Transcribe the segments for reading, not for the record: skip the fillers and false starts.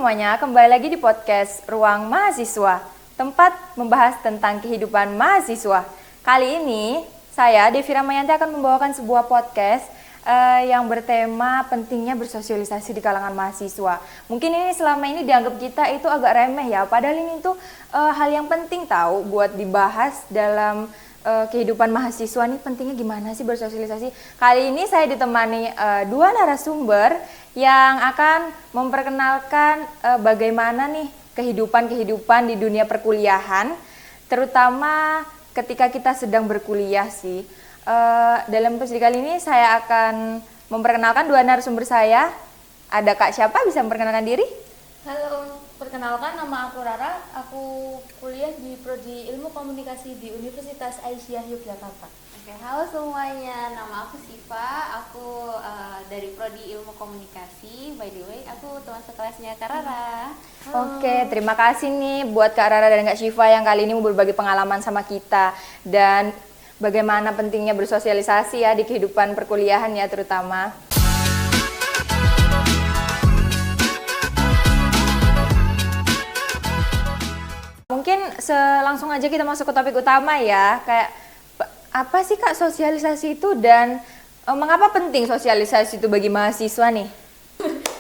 semuanya, kembali lagi di podcast Ruang Mahasiswa, tempat membahas tentang kehidupan mahasiswa. Kali ini, saya, Devi Ramayanti, akan membawakan sebuah podcast yang bertema pentingnya bersosialisasi di kalangan mahasiswa. Mungkin ini selama ini dianggap kita itu agak remeh ya, padahal ini tuh hal yang penting tahu buat dibahas dalam kehidupan mahasiswa nih, pentingnya gimana sih bersosialisasi. Kali ini saya ditemani dua narasumber yang akan memperkenalkan bagaimana nih kehidupan di dunia perkuliahan, terutama ketika kita sedang berkuliah sih. Dalam episode kali ini saya akan memperkenalkan dua narasumber saya. Ada Kak siapa, bisa memperkenalkan diri? Halo, perkenalkan nama aku Rara. Aku kuliah di Prodi Ilmu Komunikasi di Universitas Aisyah Yogyakarta. Oke, halo semuanya. Nama aku Siva. Aku dari Prodi Ilmu Komunikasi. By the way, aku teman sekelasnya Kak Rara. Oke, terima kasih nih buat Kak Rara dan Kak Siva yang kali ini mau berbagi pengalaman sama kita dan bagaimana pentingnya bersosialisasi ya di kehidupan perkuliahan ya terutama. Mungkin langsung aja kita masuk ke topik utama ya. Kayak apa sih Kak sosialisasi itu dan mengapa penting sosialisasi itu bagi mahasiswa nih?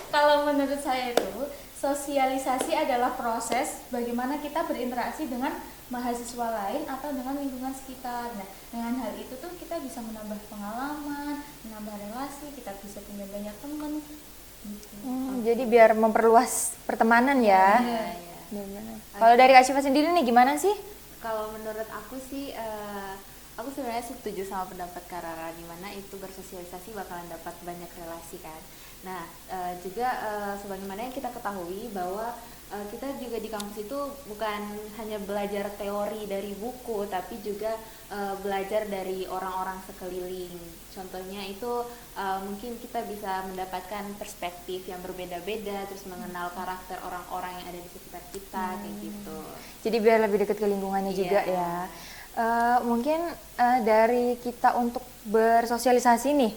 Kalau menurut saya itu, sosialisasi adalah proses bagaimana kita berinteraksi dengan mahasiswa lain atau dengan lingkungan sekitar. Nah, dengan hal itu tuh kita bisa menambah pengalaman, menambah relasi, kita bisa punya banyak teman. Gitu. Jadi biar memperluas pertemanan ya. Iya. Kalau dari Kak Syifa sendiri nih gimana sih? Kalau menurut aku sih, aku sebenarnya setuju sama pendapat Kak Rara, di mana itu bersosialisasi bakalan dapat banyak relasi kan. Nah, juga sebagaimana yang kita ketahui bahwa kita juga di kampus itu bukan hanya belajar teori dari buku, tapi juga belajar dari orang-orang sekeliling. Contohnya itu mungkin kita bisa mendapatkan perspektif yang berbeda-beda, terus mengenal karakter orang-orang yang ada di sekitar kita, kayak gitu. Jadi biar lebih dekat ke lingkungannya juga ya. Mungkin dari kita untuk bersosialisasi nih,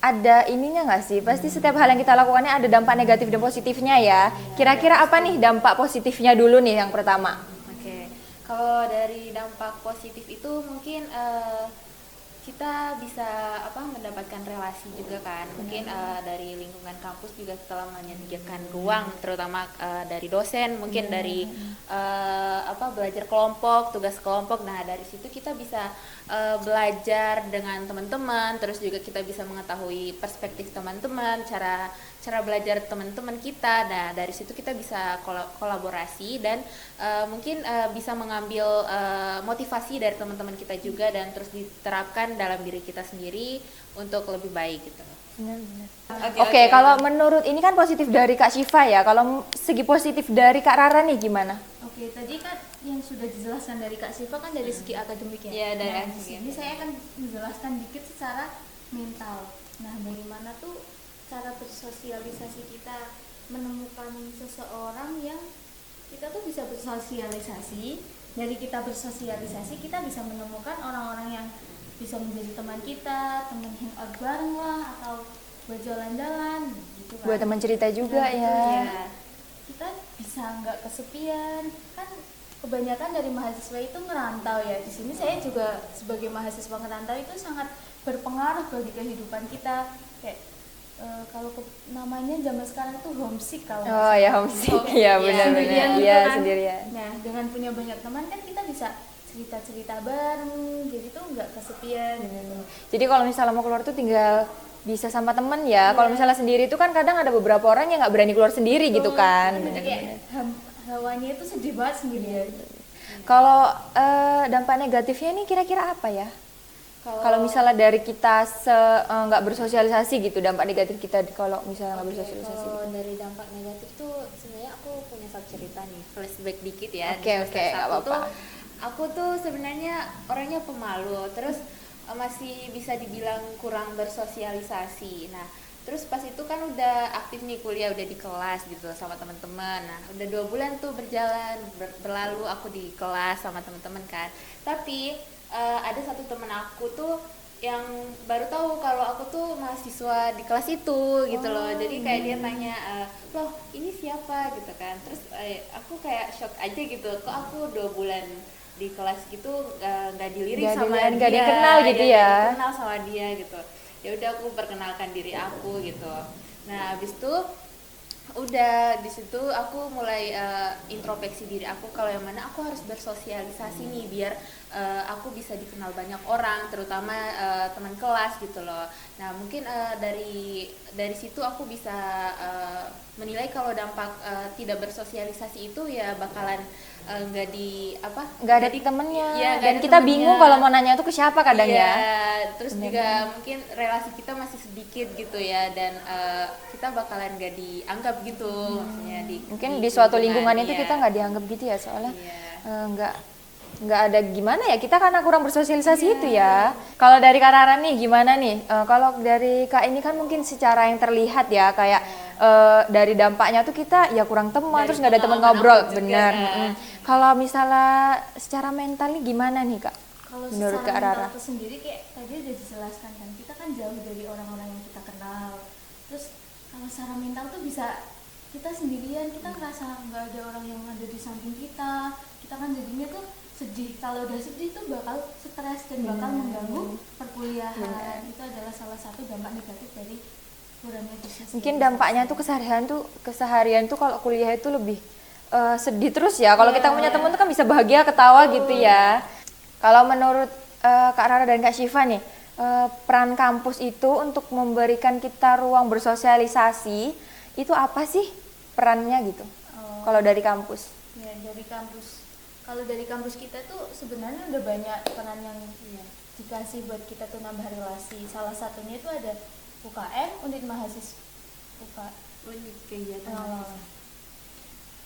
ada ininya nggak sih? Pasti setiap hal yang kita lakukannya ada dampak negatif dan positifnya ya. Kira-kira apa nih dampak positifnya dulu nih yang pertama? Oke, kalau dari dampak positif itu mungkin kita bisa mendapatkan relasi juga kan. Mungkin dari lingkungan kampus juga setelah menyediakan ruang, terutama dari dosen, mungkin dari belajar kelompok, tugas kelompok. Nah, dari situ kita bisa belajar dengan teman-teman, terus juga kita bisa mengetahui perspektif teman-teman, cara belajar teman-teman kita. Nah, dari situ kita bisa kolaborasi dan mungkin bisa mengambil motivasi dari teman-teman kita juga dan terus diterapkan dalam diri kita sendiri untuk lebih baik gitu. Oke, kalau menurut ini kan positif dari Kak Syifa ya. Kalau segi positif dari Kak Rara nih gimana? Oke, tadi kan yang sudah dijelaskan dari Kak Siva kan dari segi akademik ya. Iya, dari Nah, akademik. Ini saya akan menjelaskan dikit secara mental. Nah, bagaimana tuh cara bersosialisasi kita menemukan seseorang yang kita tuh bisa bersosialisasi. Dari kita bersosialisasi, kita bisa menemukan orang-orang yang bisa menjadi teman kita, teman hangout bareng lah, atau buat jalan-jalan gitu kan. Buat teman cerita juga Nah, ya. iya. Kita bisa nggak kesepian kan. Kebanyakan dari mahasiswa itu ngerantau ya. Di sini saya juga sebagai mahasiswa ngerantau itu sangat berpengaruh bagi kehidupan kita. Kayak namanya zaman sekarang itu homesick kalau nggak Oh salah. ya homesick, ya benar-benar. Sendirian gitu Iya kan. sendirian. Nah, dengan punya banyak teman kan kita bisa cerita-cerita bareng, jadi tuh nggak kesepian. Jadi kalau misalnya mau keluar tuh tinggal bisa sama temen ya. Kalau misalnya sendiri itu kan kadang ada beberapa orang yang nggak berani keluar sendiri gitu kan. Jadi kayak hawanya itu sedih banget sendirian. Kalau dampak negatifnya ini kira-kira apa ya? Kalau misalnya dari kita nggak bersosialisasi gitu, dampak negatif kita kalau misalnya nggak bersosialisasi. Kalau dari dampak negatif tuh sebenarnya aku punya satu cerita nih, flashback dikit ya. Oke, nggak apa-apa. Aku tuh sebenarnya orangnya pemalu, terus masih bisa dibilang kurang bersosialisasi. Nah, terus pas itu kan udah aktif nih kuliah, udah di kelas gitu sama teman-teman. Nah, udah 2 bulan tuh berlalu aku di kelas sama teman-teman kan. Tapi ada satu teman aku tuh yang baru tahu kalau aku tuh mahasiswa di kelas itu gitu loh. Jadi kayak dia tanya, loh ini siapa gitu kan. Terus aku kayak shock aja gitu, kok aku 2 bulan di kelas gitu nggak dilirik sama dia, nggak dikenal gitu ya. nggak dikenal sama dia gitu. Ya udah aku perkenalkan diri aku gitu. Nah abis itu udah di situ aku mulai introspeksi diri aku, kalau yang mana aku harus bersosialisasi nih biar aku bisa dikenal banyak orang, terutama teman kelas gitu loh. Nah mungkin dari situ aku bisa menilai kalau dampak tidak bersosialisasi itu ya bakalan nggak ada temennya ya, dan kita bingung kalau mau nanya itu ke siapa kadang iya, ya. terus juga mungkin relasi kita masih sedikit gitu ya, dan kita bakalan gak dianggap gitu maksudnya Mungkin di suatu lingkungan itu iya. kita nggak dianggap gitu ya, soalnya Iya. Nggak ada gimana ya, kita karena kurang bersosialisasi itu ya. Kalau dari Kak Rara nih gimana nih? Kalau dari Kak ini kan mungkin secara yang terlihat ya kayak dari dampaknya tuh kita ya kurang teman, Dari terus nggak ada teman pengalaman ngobrol, aku juga. benar. Kalau misalnya secara mental nih gimana nih Kak? Kalau Menurut secara Kak Rara? mental itu sendiri kayak tadi udah dijelaskan kan, kita kan jauh dari orang-orang yang kita kenal. Terus kalau secara mental tuh bisa kita sendirian, kita ngerasa nggak ada orang yang ada di samping kita kan jadinya tuh sedih. Kalau udah sedih tuh bakal stres dan bakal mengganggu perkuliahan. Itu adalah salah satu dampak negatif dari kurangnya bersosialisasi. Mungkin dampaknya tuh keseharian tuh kalau kuliah itu lebih sedih terus ya. Kalau kita punya teman tuh kan bisa bahagia, ketawa gitu ya. Kalau menurut Kak Rara dan Kak Syifa nih, peran kampus itu untuk memberikan kita ruang bersosialisasi itu apa sih perannya gitu? Kalau dari kampus? Ya, dari kampus. Kalau dari kampus kita tuh sebenarnya udah banyak peran yang dikasih buat kita tuh nambah relasi. Salah satunya itu ada UKM, unit mahasiswa Unit kegiatan pengalaman.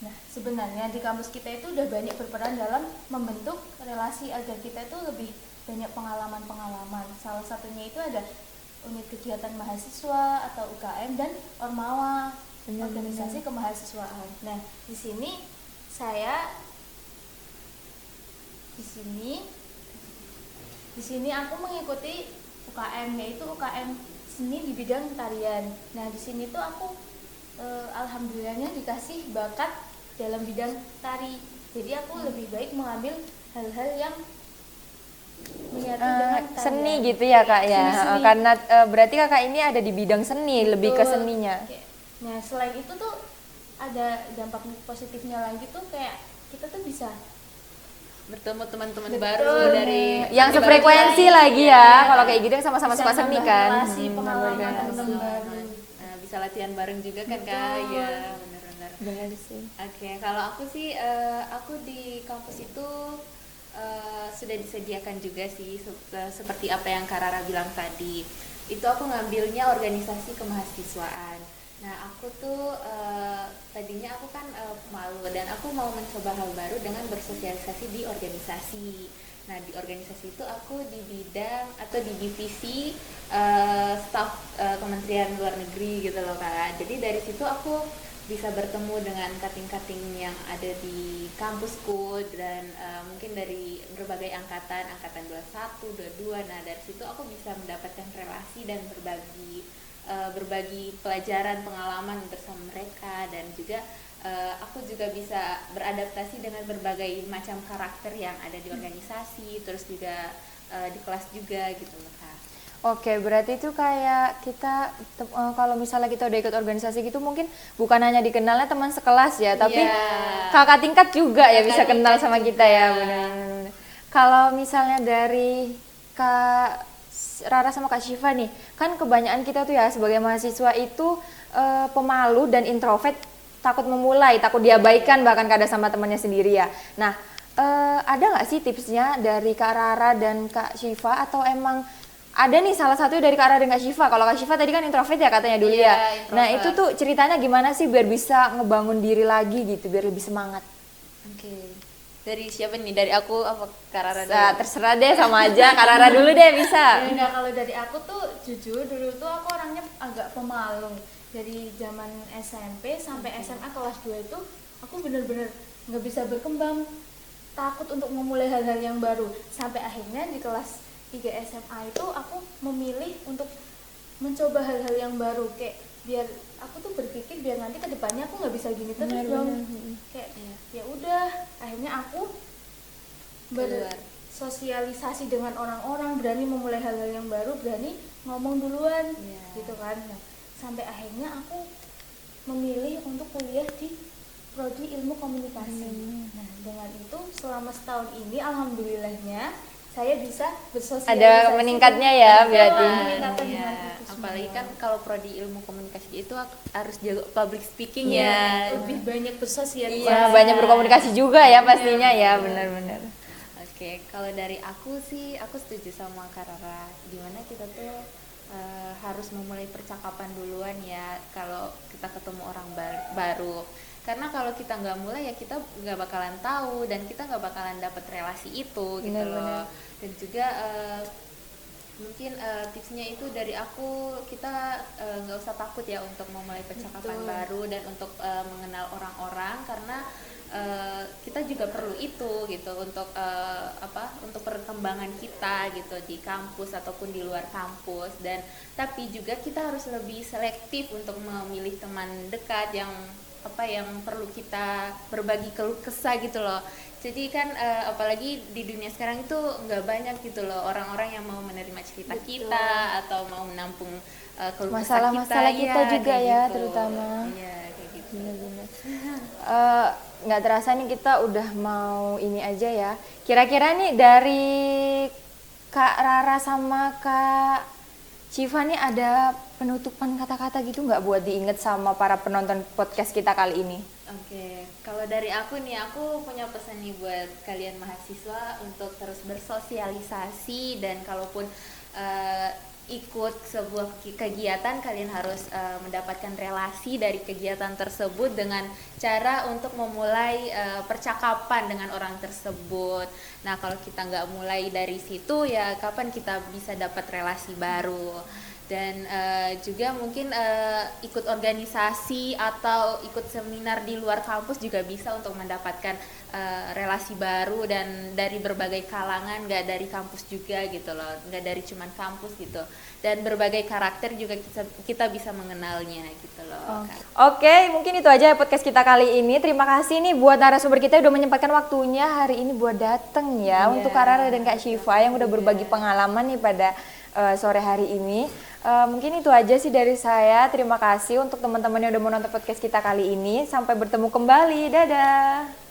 Nah, sebenarnya di kampus kita itu udah banyak berperan dalam membentuk relasi agar kita itu lebih banyak pengalaman-pengalaman. Salah satunya itu ada unit kegiatan mahasiswa atau UKM dan Ormawa, organisasi kemahasiswaan. Nah, di sini aku mengikuti UKM, yaitu UKM seni di bidang tarian. Nah, di sini tuh aku alhamdulillahnya dikasih bakat dalam bidang tari. Jadi aku lebih baik mengambil hal-hal yang menyatu dengan tarian. Seni gitu ya Kak ya. Seni. Karena berarti Kakak ini ada di bidang seni, lebih ke seninya. Nah, selain itu tuh ada dampak positifnya lagi tuh, kayak kita tuh bisa bertemu teman-teman Betul. baru dari Yang baru sefrekuensi lagi ya. Kalau kayak gitu yang sama-sama bisa suka seni nambah kan. relasi, pengalaman teman baru. Nah, bisa latihan bareng juga kan Kak? Betul. Ya, benar-benar. Benar sih. Oke, kalau aku sih aku di kampus itu sudah disediakan juga sih seperti apa yang Kak Rara bilang tadi. Itu aku ngambilnya organisasi kemahasiswaan. Nah, aku tuh tadinya aku kan malu dan aku mau mencoba hal baru dengan bersosialisasi di organisasi. Nah, di organisasi itu aku di bidang atau di divisi staf Kementerian Luar Negeri gitu loh Kak. Jadi dari situ aku bisa bertemu dengan kating-kating yang ada di kampusku dan mungkin dari berbagai angkatan 21, 22. Nah, dari situ aku bisa mendapatkan relasi dan berbagi pelajaran, pengalaman bersama mereka, dan juga aku juga bisa beradaptasi dengan berbagai macam karakter yang ada di organisasi, terus juga di kelas juga gitu loh Kak. Oke, berarti itu kayak kita kalau misalnya kita udah ikut organisasi gitu mungkin bukan hanya dikenalnya teman sekelas ya, tapi kakak tingkat juga ya bisa kenal sama kita ya, benar. Kalau misalnya dari Kak Rara sama Kak Syifa nih, kan kebanyakan kita tuh ya sebagai mahasiswa itu pemalu dan introvert, takut memulai, takut diabaikan bahkan kadang sama temannya sendiri ya. Nah, ada nggak sih tipsnya dari Kak Rara dan Kak Syifa, atau emang ada nih salah satu dari Kak Rara dan Kak Syifa? Kalau Kak Syifa tadi kan introvert ya katanya dulu ya. Introvert. Nah, itu tuh ceritanya gimana sih biar bisa ngebangun diri lagi gitu, biar lebih semangat? Oke. Dari siapa nih? Dari aku apa Kak Rara dulu? Nah, terserah deh, sama aja. Kak Rara dulu deh bisa. Nah, kalau dari aku tuh jujur dulu tuh aku orangnya agak pemalu. Dari zaman SMP sampai SMA kelas 2 itu aku bener-bener nggak bisa berkembang, takut untuk memulai hal-hal yang baru. Sampai akhirnya di kelas 3 SMA itu aku memilih untuk mencoba hal-hal yang baru, kayak biar aku tuh berpikir biar nanti ke depannya aku nggak bisa gini terus dong. Kayak ya udah, akhirnya aku bersosialisasi dengan orang-orang, berani memulai hal-hal yang baru, berani ngomong duluan gitu kan. Nah, sampai akhirnya aku memilih untuk kuliah di prodi ilmu komunikasi. Nah, dengan itu selama setahun ini alhamdulillahnya saya bisa bersosialisasi. Ada meningkatnya ya berarti. Meningkatkan Ya, dengan itu apalagi semua. kan kalau prodi ilmu komunikasi itu harus jago public speaking Iya, ya. lebih banyak bersosialisasi. Iya, banyak berkomunikasi juga ya pastinya ya, benar-benar. Oke, kalau dari aku sih, aku setuju sama Kak Rara. Gimana kita tuh harus memulai percakapan duluan ya kalau kita ketemu orang baru. Karena kalau kita nggak mulai ya kita nggak bakalan tahu dan kita nggak bakalan dapat relasi itu gitu Benar-benar. loh. Dan juga mungkin tipsnya itu dari aku, kita nggak usah takut ya untuk memulai percakapan baru dan untuk mengenal orang-orang, karena kita juga perlu itu gitu untuk untuk perkembangan kita gitu di kampus ataupun di luar kampus. Dan tapi juga kita harus lebih selektif untuk memilih teman dekat yang yang perlu kita berbagi keluh kesah gitu loh. Jadi kan apalagi di dunia sekarang itu nggak banyak gitu loh orang-orang yang mau menerima cerita kita atau mau menampung keluh kesah Masalah-masalah kita Iya, juga kayak ya, gitu. terutama. Iya, kayak gitu. Benar-benar. Nggak terasa nih kita udah mau ini aja ya. Kira-kira nih dari Kak Rara sama Kak Civa nih ada penutupan kata-kata gitu nggak buat diinget sama para penonton podcast kita kali ini? Oke, kalau dari aku nih, aku punya pesan nih buat kalian mahasiswa untuk terus bersosialisasi, dan kalaupun ikut sebuah kegiatan, kalian harus mendapatkan relasi dari kegiatan tersebut dengan cara untuk memulai percakapan dengan orang tersebut. Nah, kalau kita nggak mulai dari situ ya kapan kita bisa dapat relasi baru? Dan juga mungkin ikut organisasi atau ikut seminar di luar kampus juga bisa untuk mendapatkan relasi baru dan dari berbagai kalangan, nggak dari kampus juga gitu loh, nggak dari cuman kampus gitu, dan berbagai karakter juga kita bisa mengenalnya gitu loh. Kak. Oke, mungkin itu aja podcast kita kali ini. Terima kasih nih buat narasumber kita yang udah menyempatkan waktunya hari ini buat dateng ya, untuk Kak Rara dan Kak Syifa yang udah berbagi pengalaman nih pada sore hari ini. Mungkin itu aja sih dari saya. Terima kasih untuk teman-teman yang udah menonton podcast kita kali ini. Sampai bertemu kembali. Dadah.